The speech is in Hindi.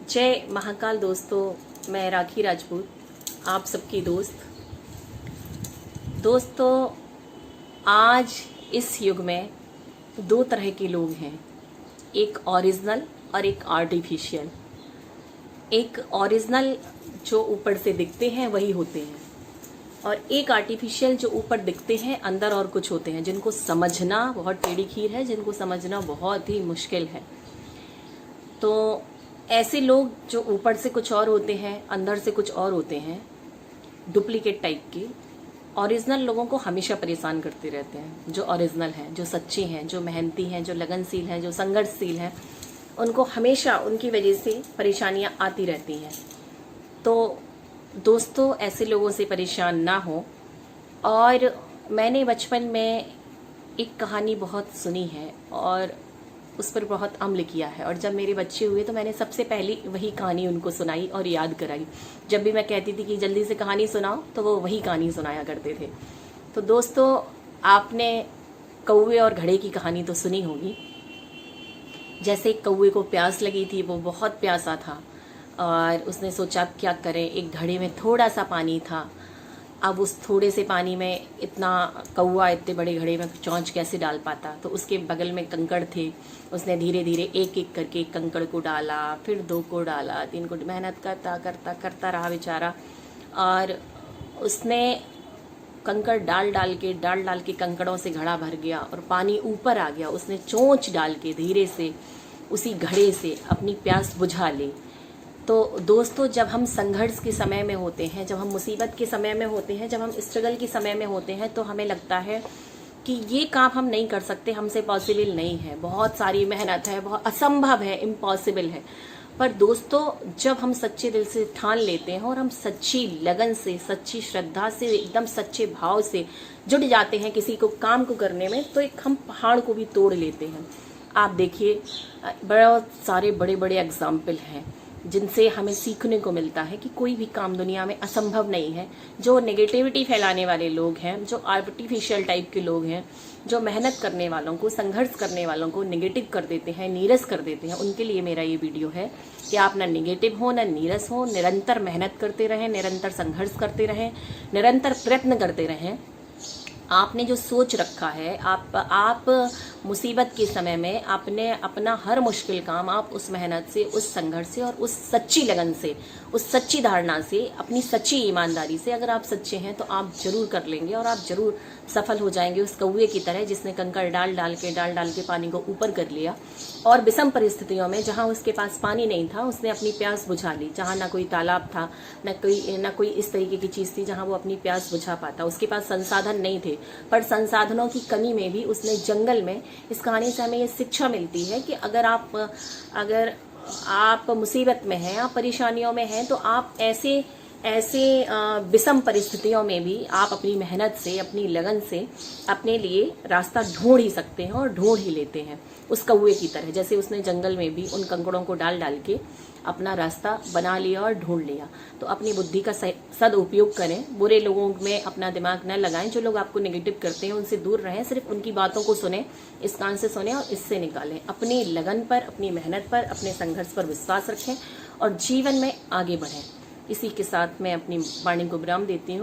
जय महाकाल दोस्तों, मैं राखी राजपूत, आप सबकी दोस्त। दोस्तों, आज इस युग में दो तरह के लोग हैं, एक ओरिजिनल और एक आर्टिफिशियल। एक ओरिजिनल जो ऊपर से दिखते हैं वही होते हैं, और एक आर्टिफिशियल जो ऊपर दिखते हैं अंदर और कुछ होते हैं, जिनको समझना बहुत टेढ़ी खीर है, जिनको समझना बहुत ही मुश्किल है। तो ऐसे लोग जो ऊपर से कुछ और होते हैं, अंदर से कुछ और होते हैं, डुप्लीकेट टाइप के, ओरिजिनल लोगों को हमेशा परेशान करते रहते हैं। जो ओरिजिनल हैं, जो सच्चे हैं, जो मेहनती हैं, जो लगनशील हैं, जो संघर्षशील हैं, उनको हमेशा उनकी वजह से परेशानियां आती रहती हैं। तो दोस्तों, ऐसे लोगों से परेशान ना हो। और मैंने बचपन में एक कहानी बहुत सुनी है और उस पर बहुत अमल किया है, और जब मेरे बच्चे हुए तो मैंने सबसे पहली वही कहानी उनको सुनाई और याद कराई। जब भी मैं कहती थी कि जल्दी से कहानी सुनाओ, तो वो वही कहानी सुनाया करते थे। तो दोस्तों, आपने कौवे और घड़े की कहानी तो सुनी होगी। जैसे एक कौवे को प्यास लगी थी, वो बहुत प्यासा था और उसने सोचा अब क्या करें। एक घड़े में थोड़ा सा पानी था, अब उस थोड़े से पानी में इतना कौवा इतने बड़े घड़े में चोंच कैसे डाल पाता। तो उसके बगल में कंकड़ थे, उसने धीरे धीरे एक एक करके कंकड़ को डाला, फिर 2 को डाला, 3 को, मेहनत करता करता करता रहा बेचारा। और उसने कंकड़ डाल डाल के कंकड़ों से घड़ा भर गया और पानी ऊपर आ गया। उसने चोंच डाल के धीरे से उसी घड़े से अपनी प्यास बुझा ली। तो दोस्तों, जब हम संघर्ष के समय में होते हैं, जब हम मुसीबत के समय में होते हैं, जब हम स्ट्रगल के समय में होते हैं, तो हमें लगता है कि ये काम हम नहीं कर सकते, हमसे पॉसिबल नहीं है, बहुत सारी मेहनत है, बहुत असंभव है, इम्पॉसिबल है। पर दोस्तों, जब हम सच्चे दिल से ठान लेते हैं और हम सच्ची लगन से, सच्ची श्रद्धा से, एकदम सच्चे भाव से जुट जाते हैं किसी को काम को करने में, तो एक हम पहाड़ को भी तोड़ लेते हैं। आप देखिए, बहुत सारे बड़े बड़े एग्जाम्पल हैं जिनसे हमें सीखने को मिलता है कि कोई भी काम दुनिया में असंभव नहीं है। जो नेगेटिविटी फैलाने वाले लोग हैं, जो आर्टिफिशियल टाइप के लोग हैं, जो मेहनत करने वालों को, संघर्ष करने वालों को नेगेटिव कर देते हैं, नीरस कर देते हैं, उनके लिए मेरा ये वीडियो है कि आप ना नेगेटिव हो, ना नीरस हो, निरंतर मेहनत करते रहें, निरंतर संघर्ष करते रहें, निरंतर प्रयत्न करते रहें। आपने जो सोच रखा है, आप मुसीबत के समय में आपने अपना हर मुश्किल काम आप उस मेहनत से, उस संघर्ष से और उस सच्ची लगन से, उस सच्ची धारणा से, अपनी सच्ची ईमानदारी से अगर आप सच्चे हैं तो आप जरूर कर लेंगे और आप जरूर सफल हो जाएंगे, उस कौवे की तरह जिसने कंकड़ डाल डाल के पानी को ऊपर कर लिया। और विषम परिस्थितियों में, जहां उसके पास पानी नहीं था, उसने अपनी प्यास बुझा ली। जहां ना कोई तालाब था, ना कोई इस तरीके की चीज थी जहां वो अपनी प्यास बुझा पाता। उसके पास संसाधन नहीं थे, पर संसाधनों की कमी में भी उसने जंगल में, इस कहानी से हमें ये शिक्षा मिलती है कि अगर आप मुसीबत में हैं, आप परेशानियों में हैं, तो आप ऐसे विषम परिस्थितियों में भी आप अपनी मेहनत से, अपनी लगन से अपने लिए रास्ता ढूंढ ही सकते हैं और ढूंढ ही लेते हैं, उस कौवे की तरह। जैसे उसने जंगल में भी उन कंकड़ों को डाल डाल के अपना रास्ता बना लिया और ढूंढ लिया। तो अपनी बुद्धि का सदुपयोग करें, बुरे लोगों में अपना दिमाग न लगाएं। जो लोग आपको नेगेटिव करते हैं उनसे दूर रहें, सिर्फ उनकी बातों को सुने, इस कान से सुने और इससे निकालें। अपनी लगन पर, अपनी मेहनत पर, अपने संघर्ष पर विश्वास रखें और जीवन में आगे बढ़ें। इसी के साथ मैं अपनी वाणी को विराम देती हूँ।